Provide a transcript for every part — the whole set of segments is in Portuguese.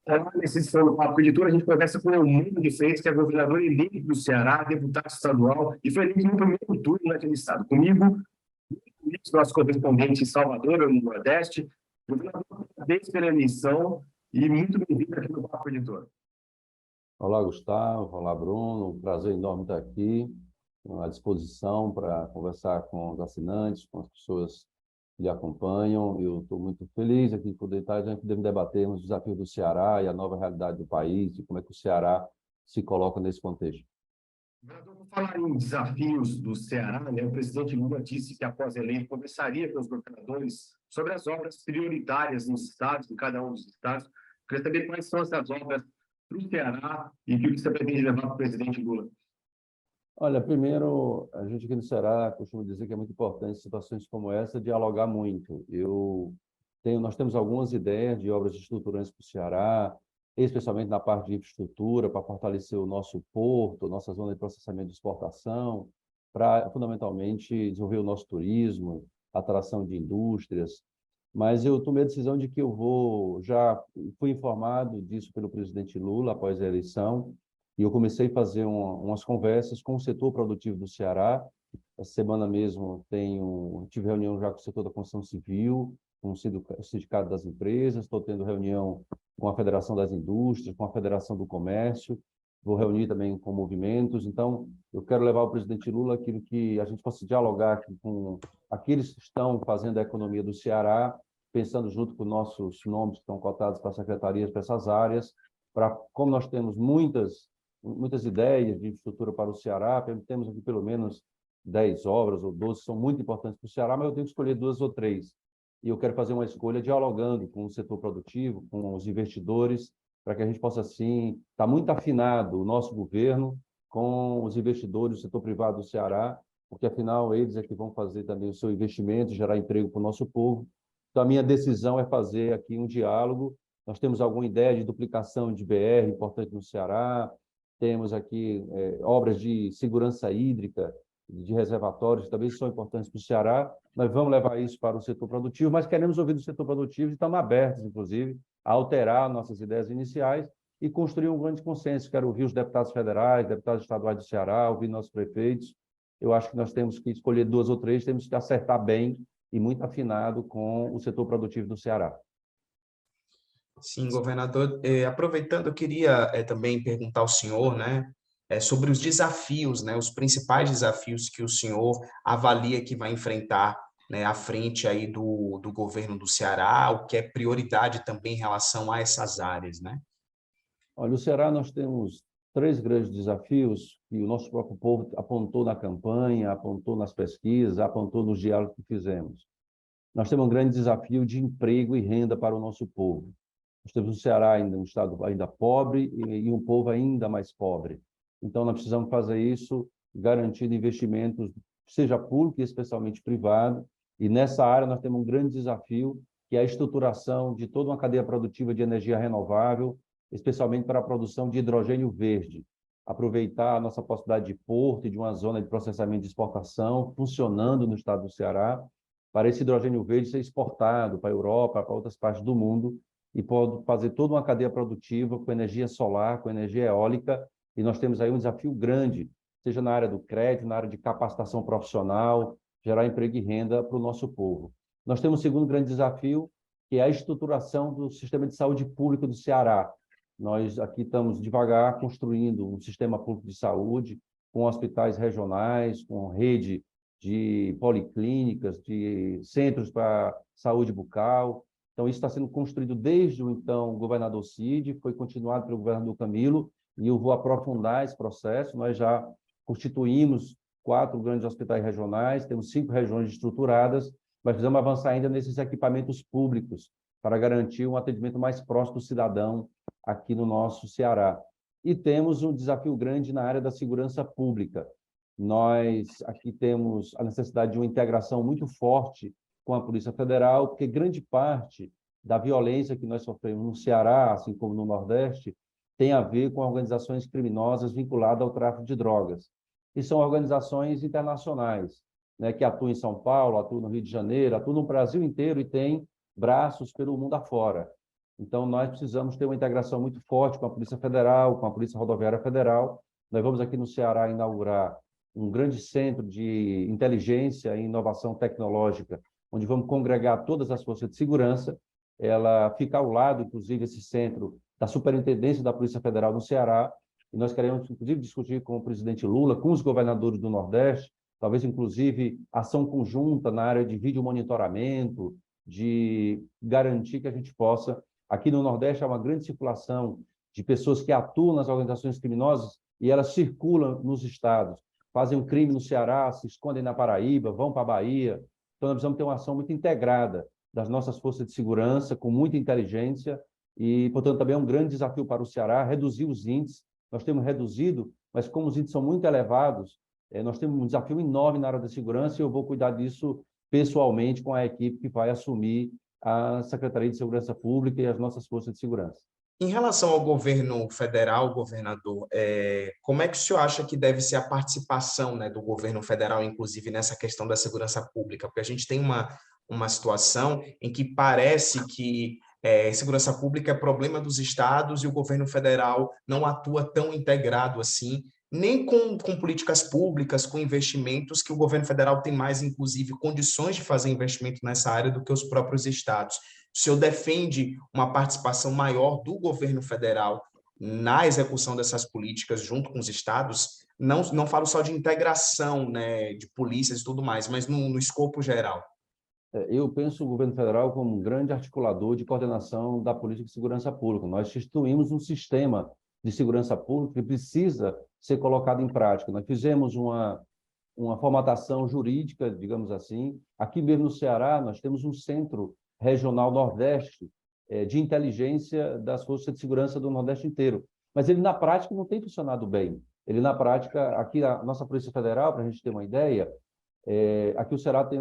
Olá, nesse edição do Papo Editor, a gente conversa com o Eumano de Freitas, que é governador eleito do Ceará, deputado estadual, e foi eleito no primeiro turno naquele estado. Comigo, nosso correspondente em Salvador, no Nordeste, governador, parabéns pela eleição e muito bem-vindo aqui no Papo Editor. Olá, Gustavo. Olá, Bruno. Um prazer enorme estar aqui, à disposição para conversar com os assinantes, com as pessoas que lhe acompanham. Eu estou muito feliz aqui de poder estar, já podemos debater os desafios do Ceará e a nova realidade do país e como é que o Ceará se coloca nesse contexto. Governador, por falar em desafios do Ceará, né, o presidente Lula disse que, após eleito, conversaria com os governadores sobre as obras prioritárias nos estados, em cada um dos estados. Queria saber quais são essas obras para o Ceará e o que você pretende levar para o presidente Lula. Olha, primeiro, a gente aqui no Ceará costuma dizer que é muito importante, em situações como essa, dialogar muito. Nós temos algumas ideias de obras estruturantes para o Ceará, especialmente na parte de infraestrutura, para fortalecer o nosso porto, nossa zona de processamento de exportação, para, fundamentalmente, desenvolver o nosso turismo, atração de indústrias. Mas eu tomei a decisão de que já fui informado disso pelo presidente Lula após a eleição, e eu comecei a fazer umas conversas com o setor produtivo do Ceará. Essa semana mesmo tive reunião já com o setor da construção civil, com o Sindicato das Empresas, estou tendo reunião com a Federação das Indústrias, com a Federação do Comércio, vou reunir também com movimentos. Então, eu quero levar ao presidente Lula aquilo que a gente possa dialogar aqui com aqueles que estão fazendo a economia do Ceará, pensando junto com nossos nomes que estão cotados para secretarias, para essas áreas, como nós temos muitas ideias de infraestrutura para o Ceará, temos aqui pelo menos 10 obras ou 12 que são muito importantes para o Ceará, mas eu tenho que escolher 2 ou 3. E eu quero fazer uma escolha dialogando com o setor produtivo, com os investidores, para que a gente possa, assim, estar muito afinado o nosso governo com os investidores do setor privado do Ceará, porque, afinal, eles é que vão fazer também o seu investimento, gerar emprego para o nosso povo. Então, a minha decisão é fazer aqui um diálogo. Nós temos alguma ideia de duplicação de BR importante no Ceará, temos aqui obras de segurança hídrica, de reservatórios, que também são importantes para o Ceará. Nós vamos levar isso para o setor produtivo, mas queremos ouvir do setor produtivo e estamos abertos, inclusive, a alterar nossas ideias iniciais e construir um grande consenso. Quero ouvir os deputados federais, deputados estaduais do Ceará, ouvir nossos prefeitos. Eu acho que nós temos que escolher 2 ou 3, temos que acertar bem e muito afinado com o setor produtivo do Ceará. Sim, governador, aproveitando, eu queria também perguntar ao senhor, né, sobre os desafios, né, os principais desafios que o senhor avalia que vai enfrentar, né, à frente aí do governo do Ceará, o que é prioridade também em relação a essas áreas, né? Olha, no Ceará nós temos 3 grandes desafios que o nosso próprio povo apontou na campanha, apontou nas pesquisas, apontou nos diálogos que fizemos. Nós temos um grande desafio de emprego e renda para o nosso povo. Nós temos no Ceará ainda um estado ainda pobre e um povo ainda mais pobre. Então, nós precisamos fazer isso garantindo investimentos, seja público e especialmente privado. E nessa área nós temos um grande desafio, que é a estruturação de toda uma cadeia produtiva de energia renovável, especialmente para a produção de hidrogênio verde. Aproveitar a nossa possibilidade de porto e de uma zona de processamento de exportação funcionando no estado do Ceará, para esse hidrogênio verde ser exportado para a Europa, para outras partes do mundo, e pode fazer toda uma cadeia produtiva com energia solar, com energia eólica, e nós temos aí um desafio grande, seja na área do crédito, na área de capacitação profissional, gerar emprego e renda para o nosso povo. Nós temos um segundo grande desafio, que é a estruturação do sistema de saúde público do Ceará. Nós aqui estamos devagar construindo um sistema público de saúde, com hospitais regionais, com rede de policlínicas, de centros para saúde bucal. Então, isso está sendo construído desde o então governador Cid, foi continuado pelo governador Camilo, e eu vou aprofundar esse processo. Nós já constituímos 4 grandes hospitais regionais, temos 5 regiões estruturadas, mas precisamos avançar ainda nesses equipamentos públicos para garantir um atendimento mais próximo do cidadão aqui no nosso Ceará. E temos um desafio grande na área da segurança pública. Nós aqui temos a necessidade de uma integração muito forte com a Polícia Federal, porque grande parte da violência que nós sofremos no Ceará, assim como no Nordeste, tem a ver com organizações criminosas vinculadas ao tráfico de drogas. E são organizações internacionais, né, que atuam em São Paulo, atuam no Rio de Janeiro, atuam no Brasil inteiro e têm braços pelo mundo afora. Então, nós precisamos ter uma integração muito forte com a Polícia Federal, com a Polícia Rodoviária Federal. Nós vamos aqui no Ceará inaugurar um grande centro de inteligência e inovação tecnológica, onde vamos congregar todas as forças de segurança. Ela fica ao lado, inclusive, esse centro da Superintendência da Polícia Federal no Ceará, e nós queremos, inclusive, discutir com o presidente Lula, com os governadores do Nordeste, talvez, inclusive, ação conjunta na área de vídeo monitoramento, de garantir que a gente possa... Aqui no Nordeste há uma grande circulação de pessoas que atuam nas organizações criminosas e elas circulam nos estados, fazem um crime no Ceará, se escondem na Paraíba, vão para a Bahia. Então, nós precisamos ter uma ação muito integrada das nossas forças de segurança, com muita inteligência, e, portanto, também é um grande desafio para o Ceará reduzir os índices. Nós temos reduzido, mas como os índices são muito elevados, nós temos um desafio enorme na área da segurança e eu vou cuidar disso pessoalmente com a equipe que vai assumir a Secretaria de Segurança Pública e as nossas forças de segurança. Em relação ao governo federal, governador, como é que o senhor acha que deve ser a participação, né, do governo federal, inclusive nessa questão da segurança pública? Porque a gente tem uma situação em que parece que segurança pública é problema dos estados e o governo federal não atua tão integrado assim, nem com políticas públicas, com investimentos, que o governo federal tem mais, inclusive, condições de fazer investimento nessa área do que os próprios estados. O senhor defende uma participação maior do governo federal na execução dessas políticas junto com os estados? Não falo só de integração, né, de polícias e tudo mais, mas no escopo geral. Eu penso o governo federal como um grande articulador de coordenação da política de segurança pública. Nós instituímos um sistema de segurança pública que precisa ser colocado em prática. Nós fizemos uma formatação jurídica, digamos assim. Aqui mesmo no Ceará, nós temos um centro regional Nordeste de inteligência das forças de segurança do Nordeste inteiro. Mas ele, na prática, não tem funcionado bem. Ele, na prática, aqui a nossa Polícia Federal, para a gente ter uma ideia, aqui o Ceará tem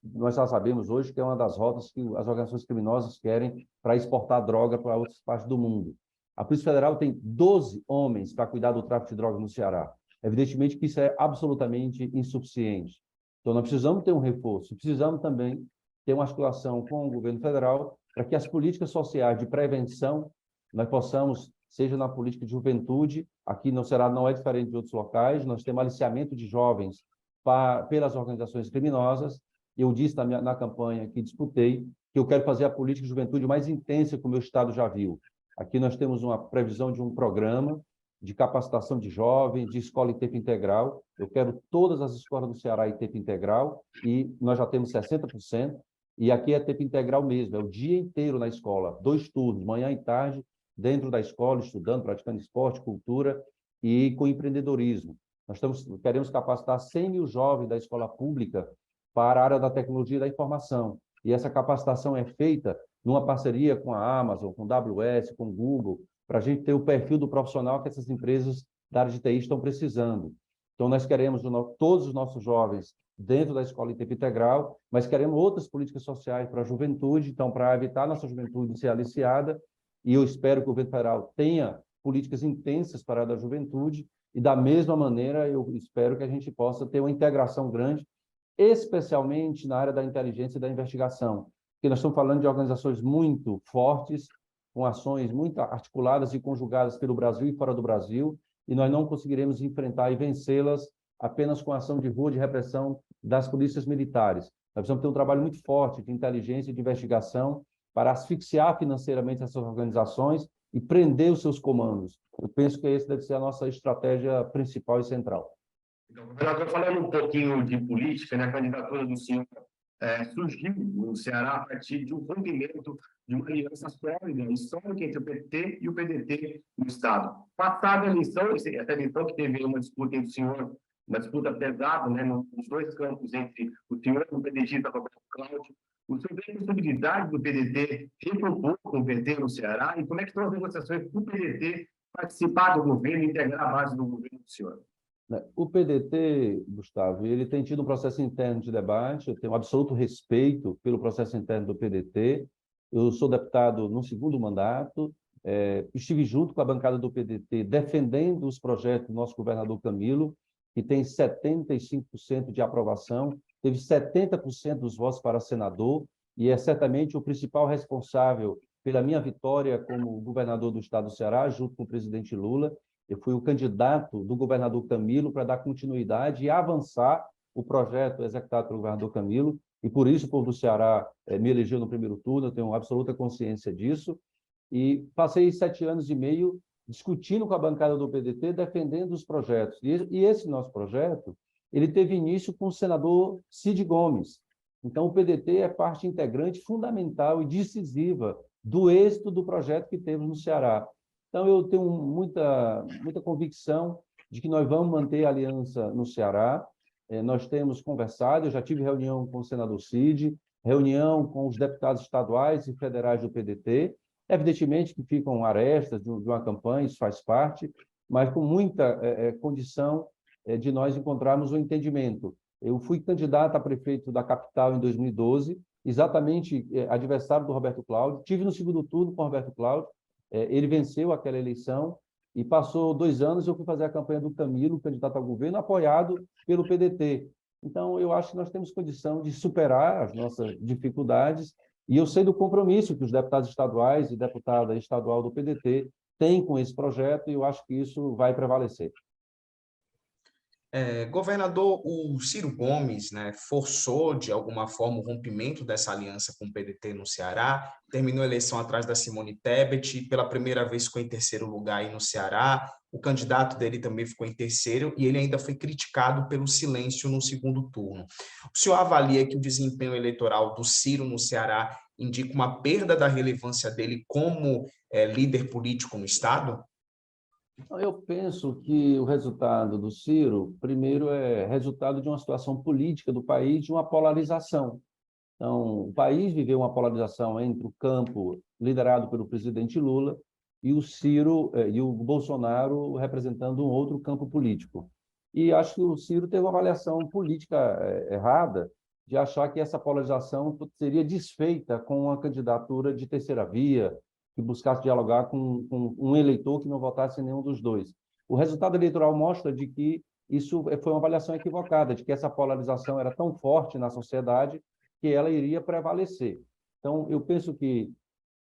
nós já sabemos hoje que é uma das rotas que as organizações criminosas querem para exportar droga para outras partes do mundo. A Polícia Federal tem 12 homens para cuidar do tráfico de drogas no Ceará. Evidentemente que isso é absolutamente insuficiente. Então, nós precisamos ter um reforço, precisamos também ter uma articulação com o governo federal para que as políticas sociais de prevenção nós possamos, seja na política de juventude, aqui no Ceará não é diferente de outros locais, nós temos aliciamento de jovens pelas organizações criminosas. Eu disse na campanha que disputei que eu quero fazer a política de juventude mais intensa que o meu estado já viu. Aqui nós temos uma previsão de um programa de capacitação de jovens, de escola em tempo integral. Eu quero todas as escolas do Ceará em tempo integral e nós já temos 60%. E aqui é tempo integral mesmo, é o dia inteiro na escola, 2 turnos, manhã e tarde, dentro da escola, estudando, praticando esporte, cultura e com empreendedorismo. Queremos capacitar 100 mil jovens da escola pública para a área da tecnologia e da informação. E essa capacitação é feita numa parceria com a Amazon, com a AWS, com o Google, para a gente ter o perfil do profissional que essas empresas da área de TI estão precisando. Então, nós queremos todos os nossos jovens dentro da escola em tempo integral, mas queremos outras políticas sociais para a juventude, então, para evitar a nossa juventude ser aliciada, e eu espero que o governo federal tenha políticas intensas para a área da juventude, e da mesma maneira eu espero que a gente possa ter uma integração grande, especialmente na área da inteligência e da investigação, porque nós estamos falando de organizações muito fortes, com ações muito articuladas e conjugadas pelo Brasil e fora do Brasil, e nós não conseguiremos enfrentar e vencê-las apenas com a ação de rua de repressão das polícias militares. Nós precisamos ter um trabalho muito forte de inteligência e de investigação para asfixiar financeiramente essas organizações e prender os seus comandos. Eu penso que essa deve ser a nossa estratégia principal e central. Então, governador, falando um pouquinho de política, né, a candidatura do senhor surgiu no Ceará a partir de um rompimento de uma aliança sólida, histórica entre o PT e o PDT no Estado. Passada a eleição, essa eleição que teve uma disputa entre o senhor, uma disputa pesada, né, nos 2 campos, entre o senhor e o PDT, Roberto Cláudio, o senhor vê a possibilidade do PDT recompor com o PT no Ceará e como é que estão as negociações para o PDT participar do governo e integrar a base do governo do senhor? O PDT, Gustavo, ele tem tido um processo interno de debate, eu tenho absoluto respeito pelo processo interno do PDT. Eu sou deputado no 2º mandato, estive junto com a bancada do PDT defendendo os projetos do nosso governador Camilo, que tem 75% de aprovação, teve 70% dos votos para senador, e é certamente o principal responsável pela minha vitória como governador do estado do Ceará, junto com o presidente Lula. Eu fui o candidato do governador Camilo para dar continuidade e avançar o projeto executado pelo governador Camilo, e por isso o povo do Ceará me elegeu no primeiro turno, eu tenho absoluta consciência disso, e passei 7 anos e meio discutindo com a bancada do PDT, defendendo os projetos. E esse nosso projeto, ele teve início com o senador Cid Gomes. Então, o PDT é parte integrante fundamental e decisiva do êxito do projeto que temos no Ceará. Então, eu tenho muita convicção de que nós vamos manter a aliança no Ceará. Nós temos conversado, eu já tive reunião com o senador Cid, reunião com os deputados estaduais e federais do PDT. Evidentemente que ficam arestas de uma campanha, isso faz parte, mas com muita condição de nós encontrarmos um entendimento. Eu fui candidato a prefeito da capital em 2012, exatamente adversário do Roberto Cláudio. Tive no segundo turno com o Roberto Cláudio, ele venceu aquela eleição e passou 2 anos, eu fui fazer a campanha do Camilo, candidato ao governo, apoiado pelo PDT. Então, eu acho que nós temos condição de superar as nossas dificuldades e eu sei do compromisso que os deputados estaduais e deputada estadual do PDT têm com esse projeto e eu acho que isso vai prevalecer. Governador, o Ciro Gomes, né, forçou de alguma forma o rompimento dessa aliança com o PDT no Ceará, terminou a eleição atrás da Simone Tebet, pela primeira vez ficou em terceiro lugar aí no Ceará, o candidato dele também ficou em terceiro e ele ainda foi criticado pelo silêncio no segundo turno. O senhor avalia que o desempenho eleitoral do Ciro no Ceará indica uma perda da relevância dele como líder político no Estado? Eu penso que o resultado do Ciro, primeiro, é resultado de uma situação política do país, de uma polarização. Então, o país viveu uma polarização entre o campo liderado pelo presidente Lula e o Ciro e o Bolsonaro representando um outro campo político. E acho que o Ciro teve uma avaliação política errada de achar que essa polarização seria desfeita com uma candidatura de terceira via, que buscasse dialogar com um eleitor que não votasse em nenhum dos dois. O resultado eleitoral mostra de que isso foi uma avaliação equivocada, de que essa polarização era tão forte na sociedade que ela iria prevalecer. Então, eu penso que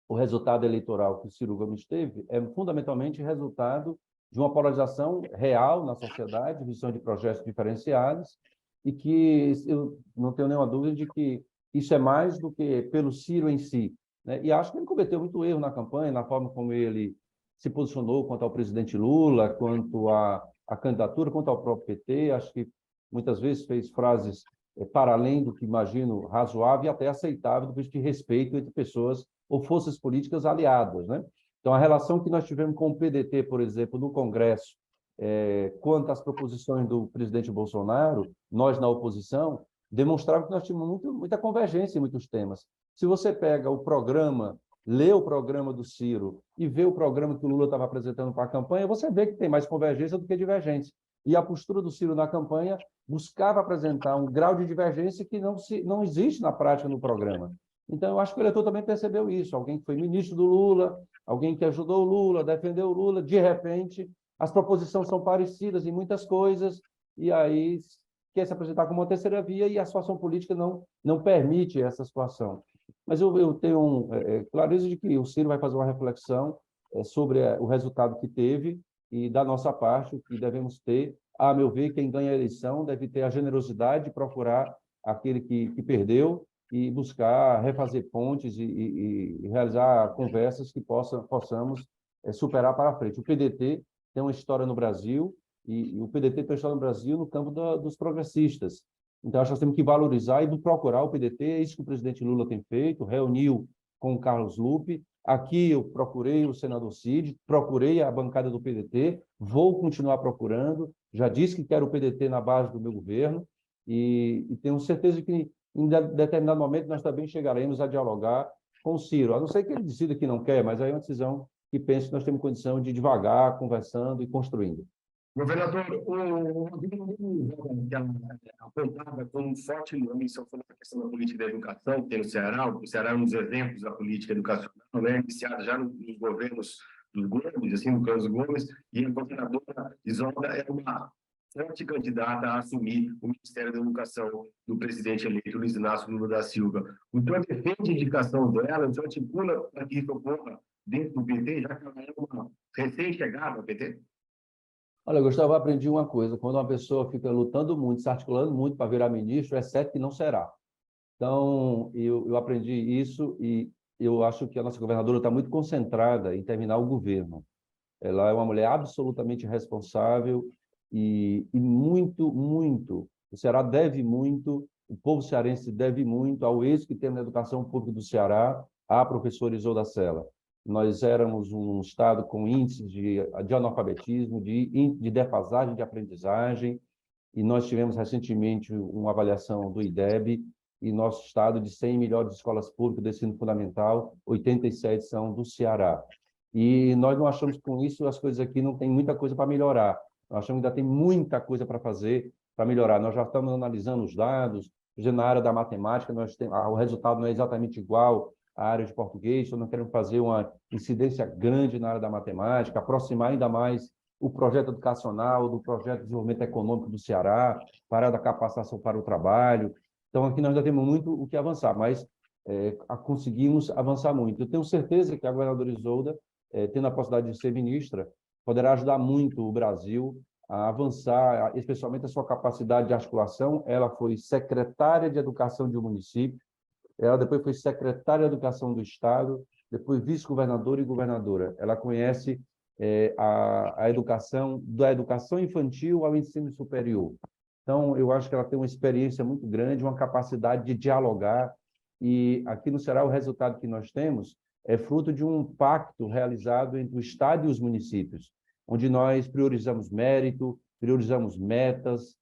o resultado eleitoral que o Ciro Gomes teve é fundamentalmente resultado de uma polarização real na sociedade, visão de projetos diferenciados, e que eu não tenho nenhuma dúvida de que isso é mais do que pelo Ciro em si, né? E acho que ele cometeu muito erro na campanha, na forma como ele se posicionou quanto ao presidente Lula, quanto à candidatura, quanto ao próprio PT. Acho que muitas vezes fez frases para além do que imagino razoável e até aceitável do ponto de respeito entre pessoas ou forças políticas aliadas, né? Então, a relação que nós tivemos com o PDT, por exemplo, no Congresso, quanto às proposições do presidente Bolsonaro, nós na oposição, demonstrava que nós tínhamos muita convergência em muitos temas. Se você pega o programa, lê o programa do Ciro e vê o programa que o Lula estava apresentando para a campanha, você vê que tem mais convergência do que divergência. E a postura do Ciro na campanha buscava apresentar um grau de divergência que não existe na prática no programa. Então, eu acho que o eleitor também percebeu isso. Alguém que foi ministro do Lula, alguém que ajudou o Lula, defendeu o Lula, de repente, as proposições são parecidas em muitas coisas, e aí quer se apresentar como uma terceira via e a situação política não permite essa situação. Mas eu tenho clareza de que o Ciro vai fazer uma reflexão sobre o resultado que teve e, da nossa parte, o que devemos ter. A meu ver, quem ganha a eleição deve ter a generosidade de procurar aquele que perdeu e buscar refazer pontes e realizar conversas que possamos superar para frente. O PDT tem uma história no Brasil, e o PDT tem uma história no Brasil no campo dos progressistas. Então, acho que nós temos que valorizar e procurar o PDT, é isso que o presidente Lula tem feito, reuniu com o Carlos Lupe. Aqui eu procurei o senador Cid, procurei a bancada do PDT, vou continuar procurando, já disse que quero o PDT na base do meu governo, e tenho certeza que em determinado momento nós também chegaremos a dialogar com o Ciro, a não ser que ele decida que não quer, mas aí é uma decisão que penso que nós temos condição de devagar, conversando e construindo. Governador, o que ela apontava como um forte nome, só falando da questão da política da educação, que tem no Ceará. O Ceará é um dos exemplos da política educacional, né, iniciada já nos governos dos Gomes, assim, do Carlos Gomes, e a governadora Isolda é uma forte candidata a assumir o Ministério da Educação do presidente eleito Luiz Inácio Lula da Silva. O senhor defende a indicação dela, o senhor articula para que isso ocorra dentro do PT, já que ela é uma recém-chegada ao PT? Olha, Gustavo, eu aprendi uma coisa: quando uma pessoa fica lutando muito, se articulando muito para virar ministro, é certo que não será. Então, eu aprendi isso e eu acho que a nossa governadora está muito concentrada em terminar o governo. Ela é uma mulher absolutamente responsável e muito, muito. O Ceará deve muito, o povo cearense deve muito ao êxito que temos na educação pública do Ceará, à professora Isolda Sela. Nós éramos um estado com índices de analfabetismo, de defasagem de aprendizagem, e nós tivemos recentemente uma avaliação do IDEB, e nosso estado, de 100 melhores escolas públicas de ensino fundamental, 87 são do Ceará. E nós não achamos que com isso as coisas aqui não tem muita coisa para melhorar. Nós achamos que ainda tem muita coisa para fazer, para melhorar. Nós já estamos analisando os dados, na área da matemática, o resultado não é exatamente igual à área de português, então nós queremos fazer uma incidência grande na área da matemática, aproximar ainda mais o projeto educacional do projeto de desenvolvimento econômico do Ceará, para a da capacitação para o trabalho. Então, aqui nós ainda temos muito o que avançar, mas conseguimos avançar muito. Eu tenho certeza que a governadora Isolda, tendo a possibilidade de ser ministra, poderá ajudar muito o Brasil a avançar, especialmente a sua capacidade de articulação. Ela foi secretária de Educação de um município, ela depois foi secretária de Educação do Estado, depois vice-governadora e governadora. Ela conhece a educação, da educação infantil ao ensino superior. Então, eu acho que ela tem uma experiência muito grande, uma capacidade de dialogar, e aqui no Ceará o resultado que nós temos é fruto de um pacto realizado entre o Estado e os municípios, onde nós priorizamos mérito, priorizamos metas,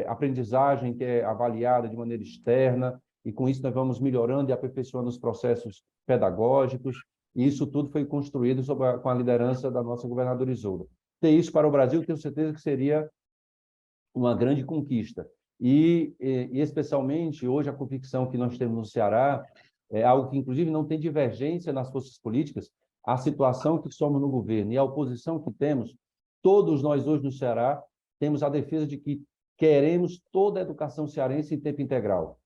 aprendizagem que é avaliada de maneira externa, e com isso nós vamos melhorando e aperfeiçoando os processos pedagógicos, e isso tudo foi construído com a liderança da nossa governadora Isolda. Ter isso para o Brasil, tenho certeza que seria uma grande conquista. E especialmente, hoje, a convicção que nós temos no Ceará é algo que, inclusive, não tem divergência nas forças políticas, a situação que somos no governo e a oposição que temos, todos nós hoje no Ceará temos a defesa de que queremos toda a educação cearense em tempo integral,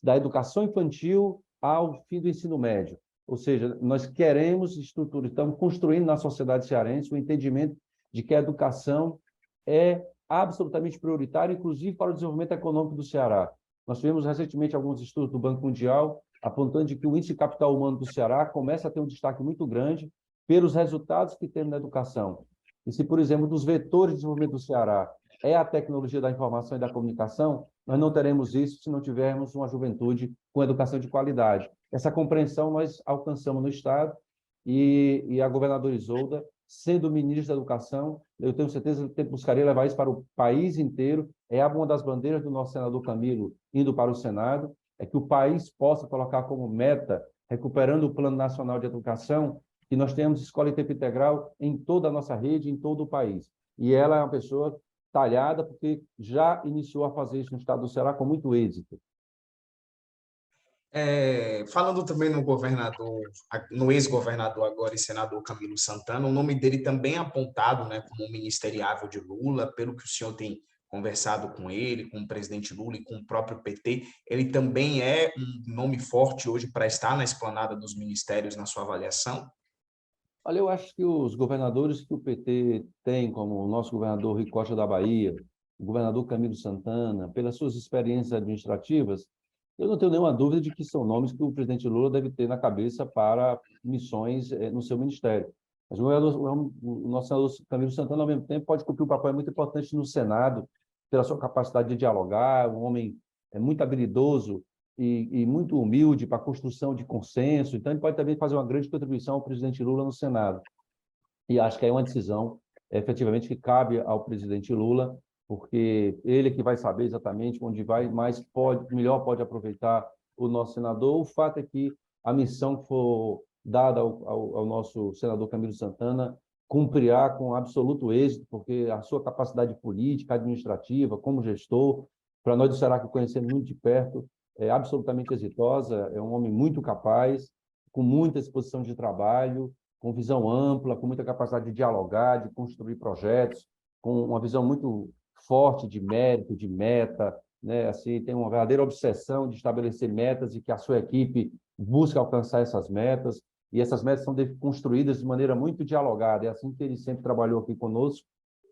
da educação infantil ao fim do ensino médio. Ou seja, nós queremos estrutura, estamos construindo na sociedade cearense o entendimento de que a educação é absolutamente prioritária, inclusive para o desenvolvimento econômico do Ceará. Nós tivemos recentemente alguns estudos do Banco Mundial apontando de que o índice de capital humano do Ceará começa a ter um destaque muito grande pelos resultados que temos na educação. E se, por exemplo, dos vetores de desenvolvimento do Ceará é a tecnologia da informação e da comunicação, nós não teremos isso se não tivermos uma juventude com educação de qualidade. Essa compreensão nós alcançamos no Estado, e a governadora Isolda, sendo ministro da Educação, eu tenho certeza que buscaria levar isso para o país inteiro. É uma das bandeiras do nosso senador Camilo indo para o Senado, é que o país possa colocar como meta, recuperando o Plano Nacional de Educação, que nós tenhamos escola em tempo integral em toda a nossa rede, em todo o país. E ela é uma pessoa talhada, porque já iniciou a fazer isso no estado do Ceará com muito êxito. Falando também no governador, no ex-governador agora e senador Camilo Santana, o nome dele também é apontado, né, como um ministeriável de Lula, pelo que o senhor tem conversado com ele, com o presidente Lula e com o próprio PT, ele também é um nome forte hoje para estar na esplanada dos ministérios, na sua avaliação? Olha, eu acho que os governadores que o PT tem, como o nosso governador Rui Costa da Bahia, o governador Camilo Santana, pelas suas experiências administrativas, eu não tenho nenhuma dúvida de que são nomes que o presidente Lula deve ter na cabeça para missões no seu ministério. Mas o nosso senador Camilo Santana, ao mesmo tempo, pode cumprir um papel muito importante no Senado, pela sua capacidade de dialogar, um homem muito habilidoso e muito humilde para a construção de consenso. Então, ele pode também fazer uma grande contribuição ao presidente Lula no Senado. E acho que é uma decisão, efetivamente, que cabe ao presidente Lula, porque ele é que vai saber exatamente onde vai, melhor pode aproveitar o nosso senador. O fato é que a missão que for dada ao nosso senador Camilo Santana cumprirá com absoluto êxito, porque a sua capacidade política, administrativa, como gestor, para nós do Ceará que conhecemos muito de perto, é absolutamente exitosa, é um homem muito capaz, com muita exposição de trabalho, com visão ampla, com muita capacidade de dialogar, de construir projetos, com uma visão muito forte de mérito, de meta, né? Assim, tem uma verdadeira obsessão de estabelecer metas e que a sua equipe busca alcançar essas metas, e essas metas são construídas de maneira muito dialogada. É assim que ele sempre trabalhou aqui conosco.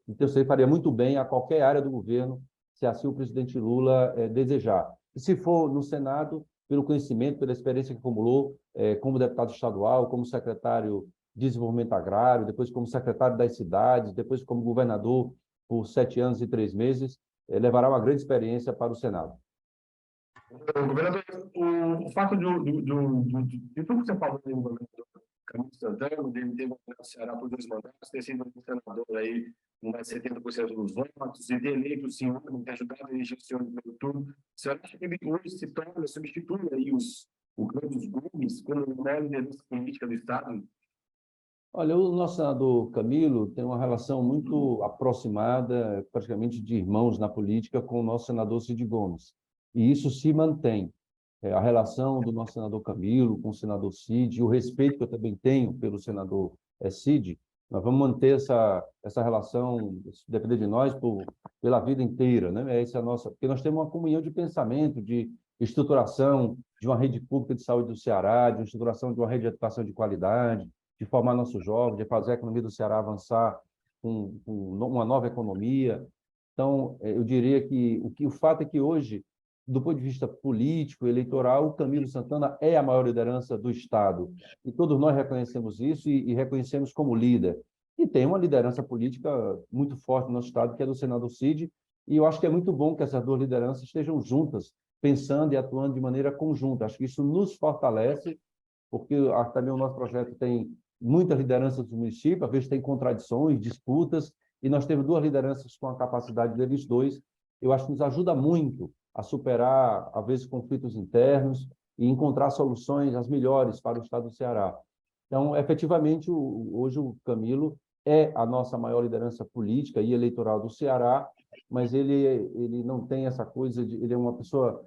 Então, isso aí faria muito bem a qualquer área do governo, se assim o presidente Lula desejar. E se for no Senado, pelo conhecimento, pela experiência que acumulou, como deputado estadual, como secretário de Desenvolvimento Agrário, depois como secretário das cidades, depois como governador por 7 anos e 3 meses, levará uma grande experiência para o Senado. Governador, o fato de tudo que você falou do governador Camilo Santana, dele ter governado o Ceará por 2 mandatos, ter sido um senador aí com mais de 70% dos votos, e ter eleito o senhor, ter ajudado a eleger o senhor no primeiro turno, o senhor acha que ele hoje se torna, substitui aí o Carlos Gomes como maior liderança política do Estado? Olha, o nosso senador Camilo tem uma relação muito aproximada, praticamente de irmãos na política, com o nosso senador Cid Gomes. E isso se mantém. A relação do nosso senador Camilo com o senador Cid, o respeito que eu também tenho pelo senador Cid, nós vamos manter essa relação, se depender de nós, pela vida inteira, né? Essa é a nossa, porque nós temos uma comunhão de pensamento, de estruturação de uma rede pública de saúde do Ceará, de estruturação de uma rede de educação de qualidade, de formar nossos jovens, de fazer a economia do Ceará avançar com uma nova economia. Então, eu diria que o fato é que hoje, do ponto de vista político, eleitoral, o Camilo Santana é a maior liderança do Estado. E todos nós reconhecemos isso e reconhecemos como líder. E tem uma liderança política muito forte no nosso Estado, que é do senador Cid, e eu acho que é muito bom que essas duas lideranças estejam juntas, pensando e atuando de maneira conjunta. Acho que isso nos fortalece, porque também o nosso projeto tem muitas lideranças do município, às vezes tem contradições, disputas, e nós temos 2 lideranças com a capacidade deles dois. Eu acho que nos ajuda muito a superar, às vezes, conflitos internos e encontrar soluções as melhores para o Estado do Ceará. Então, efetivamente, hoje o Camilo é a nossa maior liderança política e eleitoral do Ceará, mas ele não tem essa coisa de... Ele é uma pessoa,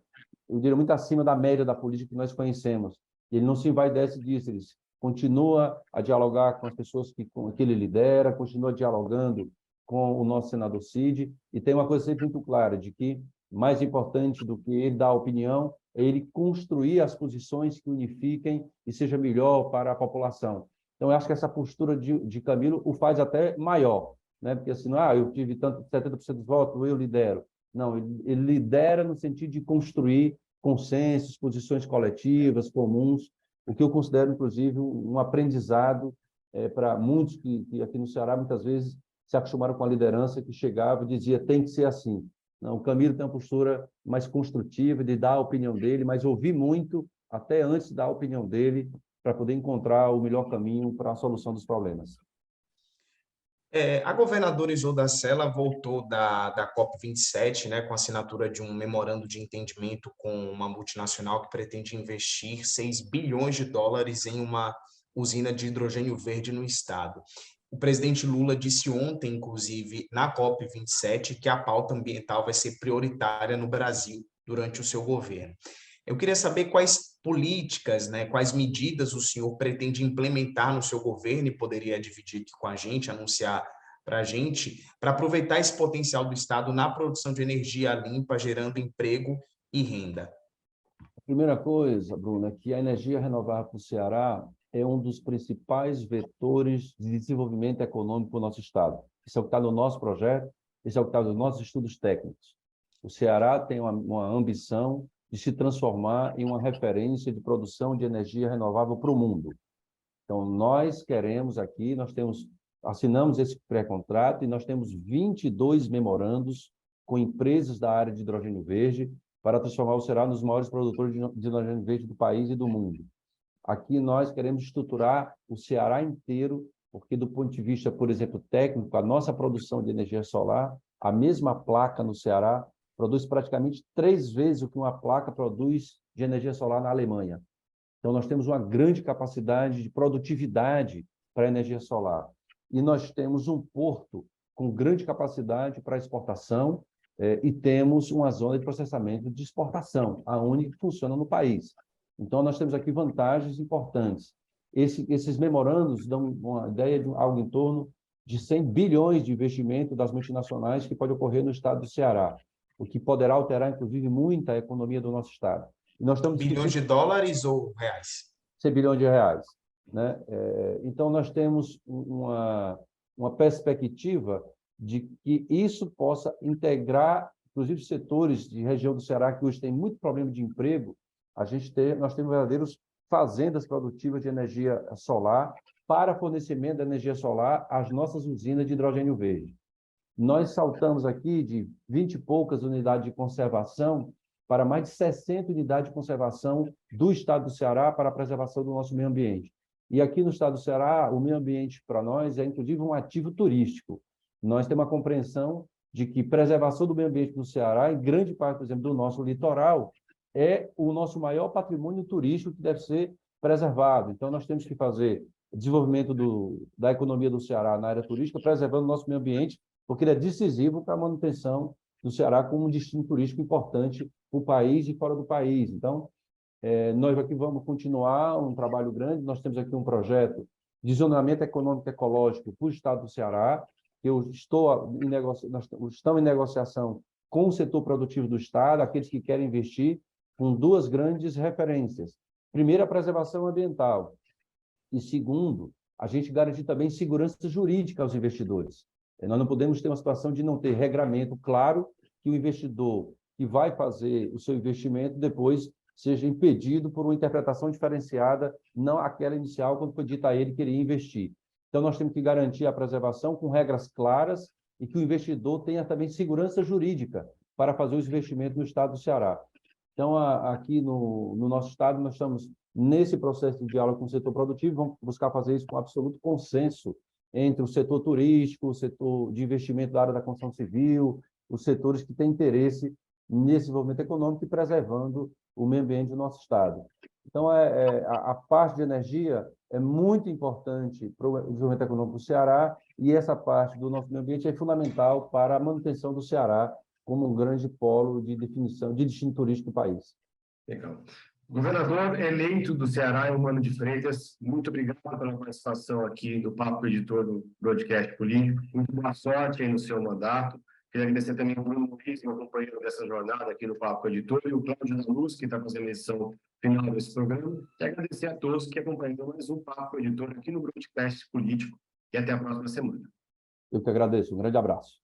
eu diria, muito acima da média da política que nós conhecemos. Ele não se envaidece disso, ele continua a dialogar com as pessoas que ele lidera, continua dialogando com o nosso senador Cid, e tem uma coisa sempre muito clara, de que mais importante do que ele dar a opinião é ele construir as posições que unifiquem e seja melhor para a população. Então, eu acho que essa postura de Camilo o faz até maior, né? Porque assim, eu tive tanto 70% dos votos, eu lidero. Não, ele lidera no sentido de construir consensos, posições coletivas, comuns, o que eu considero, inclusive, um aprendizado para muitos que aqui no Ceará, muitas vezes, se acostumaram com a liderança que chegava e dizia tem que ser assim. Não, o Camilo tem uma postura mais construtiva de dar a opinião dele, mas ouvir muito até antes de dar a opinião dele para poder encontrar o melhor caminho para a solução dos problemas. A governadora Isolda Sela voltou da COP27, né, com a assinatura de um memorando de entendimento com uma multinacional que pretende investir 6 bilhões de dólares em uma usina de hidrogênio verde no estado. O presidente Lula disse ontem, inclusive, na COP27, que a pauta ambiental vai ser prioritária no Brasil durante o seu governo. Eu queria saber quais políticas, né, quais medidas o senhor pretende implementar no seu governo e poderia dividir aqui com a gente, anunciar para a gente, para aproveitar esse potencial do Estado na produção de energia limpa, gerando emprego e renda. A primeira coisa, Bruno, é que a energia renovável para o Ceará é um dos principais vetores de desenvolvimento econômico do nosso Estado. Isso é o que está no nosso projeto, isso é o que está nos nossos estudos técnicos. O Ceará tem uma ambição de se transformar em uma referência de produção de energia renovável para o mundo. Então, nós queremos aqui, assinamos esse pré-contrato e nós temos 22 memorandos com empresas da área de hidrogênio verde para transformar o Ceará nos maiores produtores de hidrogênio verde do país e do mundo. Aqui nós queremos estruturar o Ceará inteiro, porque do ponto de vista, por exemplo, técnico, a nossa produção de energia solar, a mesma placa no Ceará produz praticamente 3 vezes o que uma placa produz de energia solar na Alemanha. Então, nós temos uma grande capacidade de produtividade para a energia solar. E nós temos um porto com grande capacidade para exportação e temos uma zona de processamento de exportação, a única que funciona no país. Então, nós temos aqui vantagens importantes. Esses memorandos dão uma ideia de algo em torno de 100 bilhões de investimento das multinacionais que pode ocorrer no estado do Ceará, o que poderá alterar, inclusive, muito a economia do nosso estado. E nós estamos Bilhões de dólares ou reais? 100 bilhões de reais, né? Então, nós temos uma perspectiva de que isso possa integrar, inclusive, setores de região do Ceará que hoje tem muito problema de emprego. Nós temos verdadeiros fazendas produtivas de energia solar para fornecimento de energia solar às nossas usinas de hidrogênio verde. Nós saltamos aqui de 20 e poucas unidades de conservação para mais de 60 unidades de conservação do estado do Ceará para a preservação do nosso meio ambiente. E aqui no estado do Ceará, o meio ambiente para nós é, inclusive, um ativo turístico. Nós temos uma compreensão de que preservação do meio ambiente no Ceará, em grande parte, por exemplo, do nosso litoral, é o nosso maior patrimônio turístico que deve ser preservado. Então, nós temos que fazer desenvolvimento da economia do Ceará na área turística, preservando o nosso meio ambiente, porque ele é decisivo para a manutenção do Ceará como um destino turístico importante para o país e fora do país. Então, nós aqui vamos continuar um trabalho grande. Nós temos aqui um projeto de zonamento econômico e ecológico para o estado do Ceará. Nós estamos em negociação com o setor produtivo do estado, aqueles que querem investir, com duas grandes referências. Primeiro, a preservação ambiental. E segundo, a gente garantir também segurança jurídica aos investidores. Nós não podemos ter uma situação de não ter regramento claro que o investidor que vai fazer o seu investimento depois seja impedido por uma interpretação diferenciada, não aquela inicial, quando foi dito a ele que iria investir. Então, nós temos que garantir a preservação com regras claras e que o investidor tenha também segurança jurídica para fazer os investimentos no estado do Ceará. Então, aqui no nosso estado, nós estamos nesse processo de diálogo com o setor produtivo, vamos buscar fazer isso com absoluto consenso entre o setor turístico, o setor de investimento da área da construção civil, os setores que têm interesse nesse desenvolvimento econômico e preservando o meio ambiente do nosso estado. Então, a parte de energia é muito importante para o desenvolvimento econômico do Ceará e essa parte do nosso meio ambiente é fundamental para a manutenção do Ceará como um grande polo de definição de destino turístico do país. Legal. Governador eleito do Ceará, Eumano de Freitas, muito obrigado pela participação aqui do Papo Editor do Broadcast Político. Muito boa sorte aí no seu mandato. Queria agradecer também ao Bruno Luiz, meu companheiro dessa jornada aqui no Papo Editor, e o Cláudio da Luz, que está fazendo a edição final desse programa. E agradecer a todos que acompanham mais um Papo Editor aqui no Broadcast Político. E até a próxima semana. Eu que agradeço. Um grande abraço.